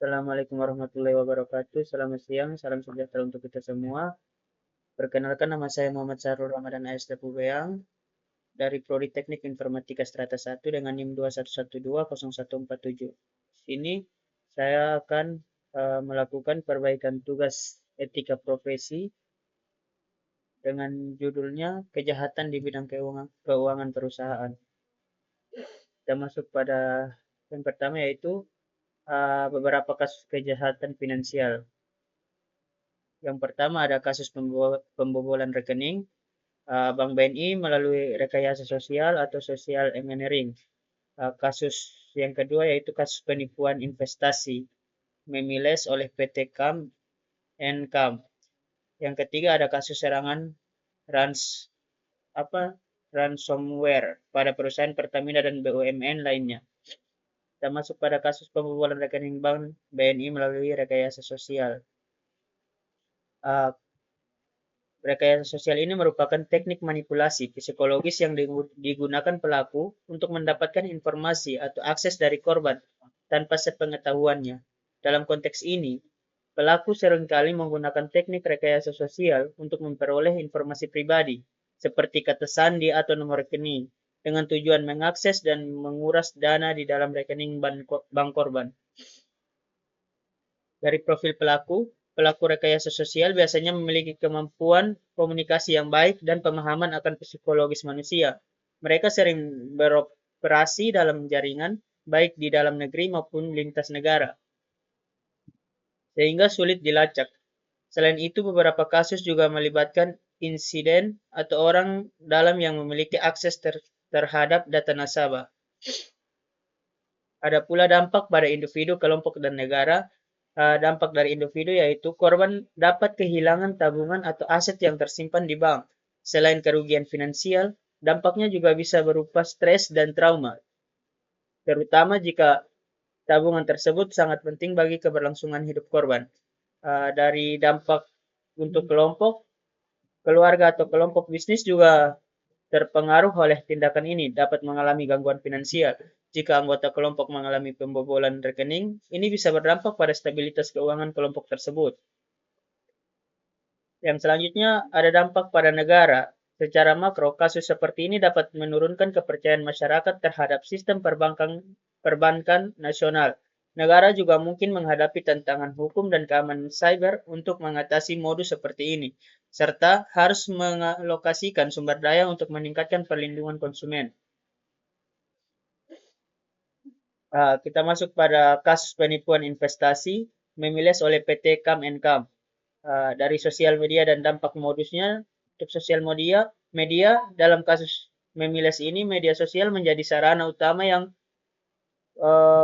Assalamualaikum warahmatullahi wabarakatuh. Selamat siang, salam sejahtera untuk kita semua. Perkenalkan, nama saya Muhammad Sarul Ramadan AS Pubeang dari Prodi Teknik Informatika Strata 1 dengan NIM 21120147. Sini saya akan melakukan perbaikan tugas etika profesi dengan judulnya kejahatan di bidang keuangan perusahaan. Kita masuk pada yang pertama, yaitu beberapa kasus kejahatan finansial. Yang pertama ada kasus pembobolan rekening Bank BNI melalui rekayasa sosial atau social engineering. Kasus yang kedua yaitu kasus penipuan investasi memiles oleh PT CAM and CAM. Yang ketiga ada kasus serangan ransomware pada perusahaan Pertamina dan BUMN lainnya. Kita masuk pada kasus pembobolan rekening Bank BNI melalui rekayasa sosial. Rekayasa sosial ini merupakan teknik manipulasi psikologis yang digunakan pelaku untuk mendapatkan informasi atau akses dari korban tanpa sepengetahuannya. Dalam konteks ini, pelaku seringkali menggunakan teknik rekayasa sosial untuk memperoleh informasi pribadi, seperti kata sandi atau nomor rekening, dengan tujuan mengakses dan menguras dana di dalam rekening bank korban. Dari profil pelaku, pelaku rekayasa sosial biasanya memiliki kemampuan komunikasi yang baik dan pemahaman akan psikologis manusia. Mereka sering beroperasi dalam jaringan, baik di dalam negeri maupun lintas negara, sehingga sulit dilacak. Selain itu, beberapa kasus juga melibatkan insiden atau orang dalam yang memiliki akses terhadap data nasabah. Ada pula dampak pada individu, kelompok, dan negara. Dampak dari individu yaitu korban dapat kehilangan tabungan atau aset yang tersimpan di bank. Selain kerugian finansial, dampaknya juga bisa berupa stres dan trauma, terutama jika tabungan tersebut sangat penting bagi keberlangsungan hidup korban. Dari dampak untuk kelompok, keluarga atau kelompok bisnis juga terpengaruh oleh tindakan ini, dapat mengalami gangguan finansial. Jika anggota kelompok mengalami pembobolan rekening, ini bisa berdampak pada stabilitas keuangan kelompok tersebut. Yang selanjutnya ada dampak pada negara. Secara makro, kasus seperti ini dapat menurunkan kepercayaan masyarakat terhadap sistem perbankan nasional. Negara juga mungkin menghadapi tantangan hukum dan keamanan cyber untuk mengatasi modus seperti ini, serta harus mengalokasikan sumber daya untuk meningkatkan perlindungan konsumen. Kita masuk pada kasus penipuan investasi memiles oleh PT CAM and CAM. Dari sosial media dan dampak modusnya. Untuk sosial media dalam kasus memiles ini, media sosial menjadi sarana utama yang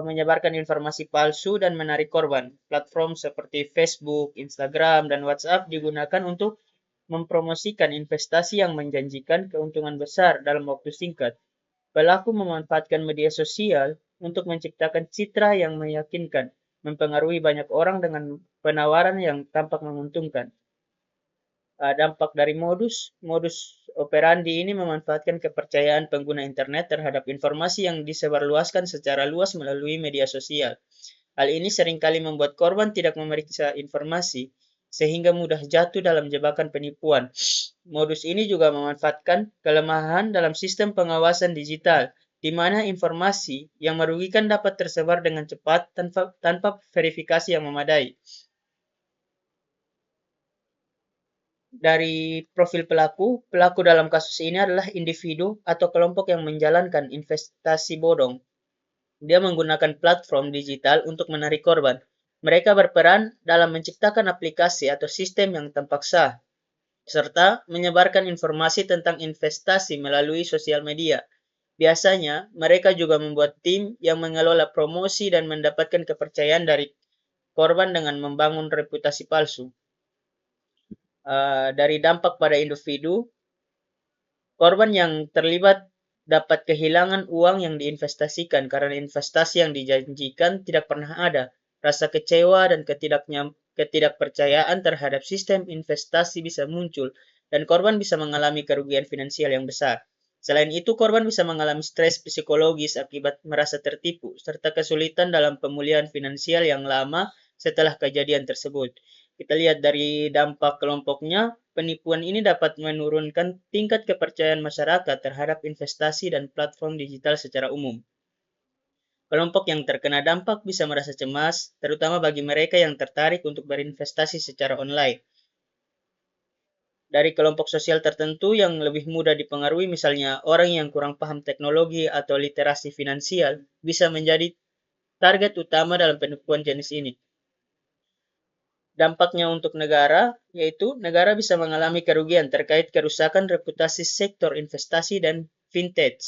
menyebarkan informasi palsu dan menarik korban. Platform seperti Facebook, Instagram, dan WhatsApp digunakan untuk mempromosikan investasi yang menjanjikan keuntungan besar dalam waktu singkat. Pelaku memanfaatkan media sosial untuk menciptakan citra yang meyakinkan, mempengaruhi banyak orang dengan penawaran yang tampak menguntungkan. Dampak dari modus operandi ini memanfaatkan kepercayaan pengguna internet terhadap informasi yang disebarluaskan secara luas melalui media sosial. Hal ini seringkali membuat korban tidak memeriksa informasi, sehingga mudah jatuh dalam jebakan penipuan. Modus ini juga memanfaatkan kelemahan dalam sistem pengawasan digital, di mana informasi yang merugikan dapat tersebar dengan cepat tanpa verifikasi yang memadai. Dari profil pelaku dalam kasus ini adalah individu atau kelompok yang menjalankan investasi bodong. Dia menggunakan platform digital untuk menarik korban. Mereka berperan dalam menciptakan aplikasi atau sistem yang tampak sah, serta menyebarkan informasi tentang investasi melalui sosial media. Biasanya, mereka juga membuat tim yang mengelola promosi dan mendapatkan kepercayaan dari korban dengan membangun reputasi palsu. Dari dampak pada individu, korban yang terlibat dapat kehilangan uang yang diinvestasikan karena investasi yang dijanjikan tidak pernah ada. Rasa kecewa dan ketidakpercayaan terhadap sistem investasi bisa muncul, dan korban bisa mengalami kerugian finansial yang besar. Selain itu, korban bisa mengalami stres psikologis akibat merasa tertipu, serta kesulitan dalam pemulihan finansial yang lama setelah kejadian tersebut. Kita lihat dari dampak kelompoknya, penipuan ini dapat menurunkan tingkat kepercayaan masyarakat terhadap investasi dan platform digital secara umum. Kelompok yang terkena dampak bisa merasa cemas, terutama bagi mereka yang tertarik untuk berinvestasi secara online. Dari kelompok sosial tertentu yang lebih mudah dipengaruhi, misalnya orang yang kurang paham teknologi atau literasi finansial, bisa menjadi target utama dalam penipuan jenis ini. Dampaknya untuk negara, yaitu negara bisa mengalami kerugian terkait kerusakan reputasi sektor investasi dan fintech.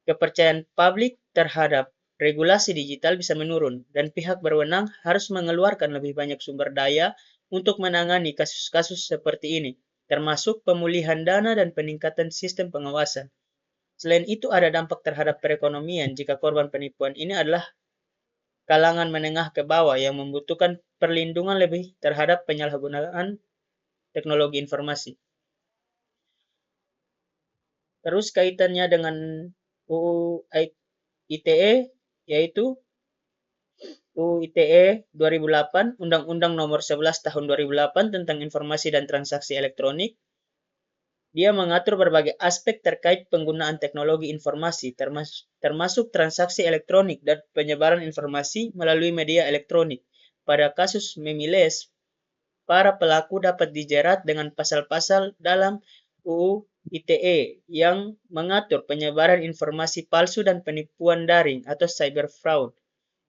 Kepercayaan publik terhadap regulasi digital bisa menurun, dan pihak berwenang harus mengeluarkan lebih banyak sumber daya untuk menangani kasus-kasus seperti ini, termasuk pemulihan dana dan peningkatan sistem pengawasan. Selain itu, ada dampak terhadap perekonomian jika korban penipuan ini adalah kalangan menengah ke bawah yang membutuhkan perlindungan lebih terhadap penyalahgunaan teknologi informasi. Terus kaitannya dengan UU ITE, yaitu UU ITE 2008, Undang-Undang Nomor 11 Tahun 2008 tentang Informasi dan Transaksi Elektronik. Dia mengatur berbagai aspek terkait penggunaan teknologi informasi, termasuk transaksi elektronik dan penyebaran informasi melalui media elektronik. Pada kasus Memiles, para pelaku dapat dijerat dengan pasal-pasal dalam UU ITE yang mengatur penyebaran informasi palsu dan penipuan daring atau cyber fraud,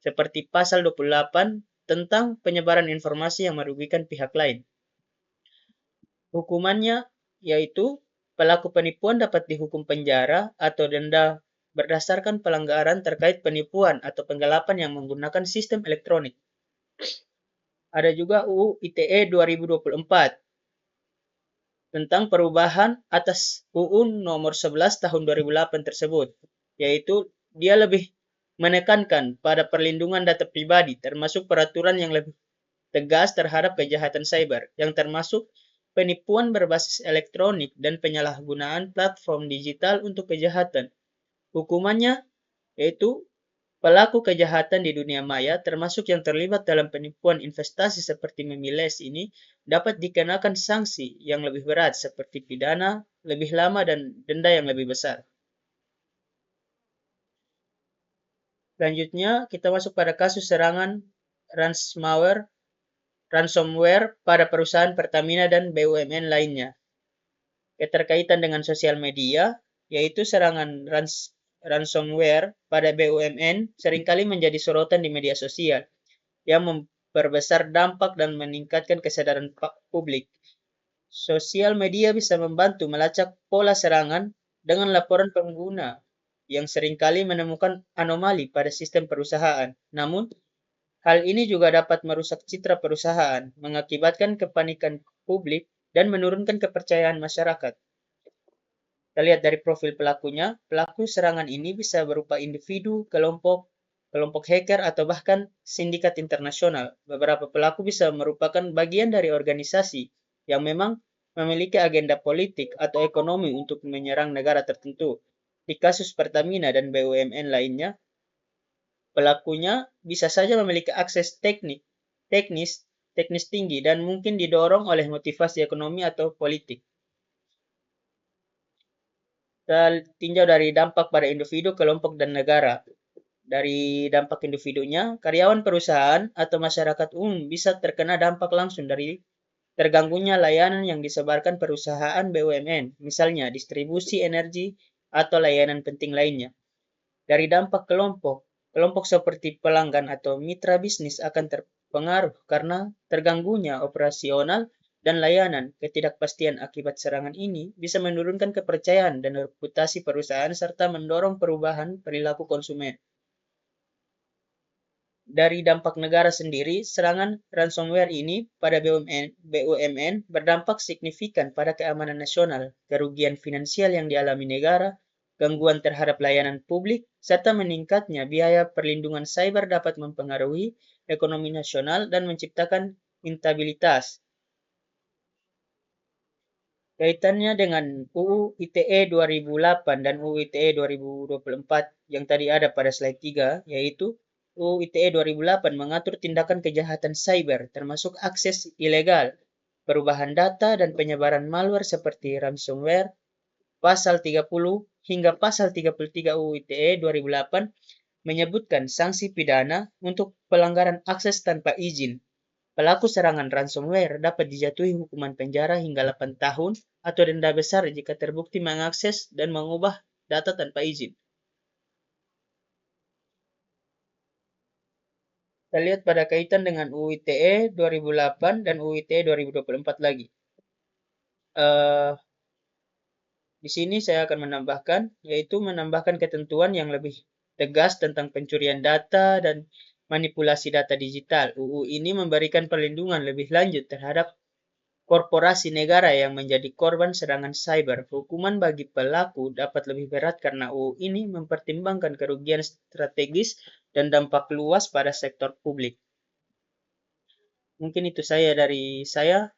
seperti pasal 28 tentang penyebaran informasi yang merugikan pihak lain. Hukumannya yaitu pelaku penipuan dapat dihukum penjara atau denda berdasarkan pelanggaran terkait penipuan atau penggelapan yang menggunakan sistem elektronik. Ada juga UU ITE 2024 tentang perubahan atas UU Nomor 11 Tahun 2008 tersebut, yaitu dia lebih menekankan pada perlindungan data pribadi, termasuk peraturan yang lebih tegas terhadap kejahatan cyber, yang termasuk penipuan berbasis elektronik dan penyalahgunaan platform digital untuk kejahatan. Hukumannya yaitu pelaku kejahatan di dunia maya, termasuk yang terlibat dalam penipuan investasi seperti Memiles ini, dapat dikenakan sanksi yang lebih berat seperti pidana lebih lama dan denda yang lebih besar. Selanjutnya, kita masuk pada kasus serangan ransomware pada perusahaan Pertamina dan BUMN lainnya. Keterkaitan dengan sosial media, yaitu serangan ransomware pada BUMN seringkali menjadi sorotan di media sosial yang memperbesar dampak dan meningkatkan kesadaran publik. Sosial media bisa membantu melacak pola serangan dengan laporan pengguna yang seringkali menemukan anomali pada sistem perusahaan. Namun, hal ini juga dapat merusak citra perusahaan, mengakibatkan kepanikan publik, dan menurunkan kepercayaan masyarakat. Kita lihat dari profil pelakunya, pelaku serangan ini bisa berupa individu, kelompok hacker, atau bahkan sindikat internasional. Beberapa pelaku bisa merupakan bagian dari organisasi yang memang memiliki agenda politik atau ekonomi untuk menyerang negara tertentu. Di kasus Pertamina dan BUMN lainnya, pelakunya bisa saja memiliki akses teknis tinggi dan mungkin didorong oleh motivasi ekonomi atau politik. Kita tinjau dari dampak pada individu, kelompok, dan negara. Dari dampak individunya, karyawan perusahaan atau masyarakat umum bisa terkena dampak langsung dari terganggunya layanan yang disebarkan perusahaan BUMN, misalnya distribusi energi atau layanan penting lainnya. Dari dampak kelompok seperti pelanggan atau mitra bisnis akan terpengaruh karena terganggunya operasional dan layanan. Ketidakpastian akibat serangan ini bisa menurunkan kepercayaan dan reputasi perusahaan serta mendorong perubahan perilaku konsumen. Dari dampak negara sendiri, serangan ransomware ini pada BUMN berdampak signifikan pada keamanan nasional, kerugian finansial yang dialami negara, gangguan terhadap layanan publik, serta meningkatnya biaya perlindungan cyber dapat mempengaruhi ekonomi nasional dan menciptakan instabilitas. Kaitannya dengan UU ITE 2008 dan UU ITE 2024 yang tadi ada pada slide 3, yaitu UU ITE 2008 mengatur tindakan kejahatan cyber, termasuk akses ilegal, perubahan data, dan penyebaran malware seperti ransomware. Pasal 30 hingga pasal 33 UU ITE 2008 menyebutkan sanksi pidana untuk pelanggaran akses tanpa izin. Pelaku serangan ransomware dapat dijatuhi hukuman penjara hingga 8 tahun atau denda besar jika terbukti mengakses dan mengubah data tanpa izin. Kita lihat pada kaitan dengan UU ITE 2008 dan UU ITE 2024 lagi. Di sini saya akan menambahkan, yaitu menambahkan ketentuan yang lebih tegas tentang pencurian data dan manipulasi data digital. UU ini memberikan perlindungan lebih lanjut terhadap korporasi negara yang menjadi korban serangan cyber. Hukuman bagi pelaku dapat lebih berat karena UU ini mempertimbangkan kerugian strategis dan dampak luas pada sektor publik. Mungkin itu saya dari saya.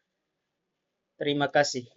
Terima kasih.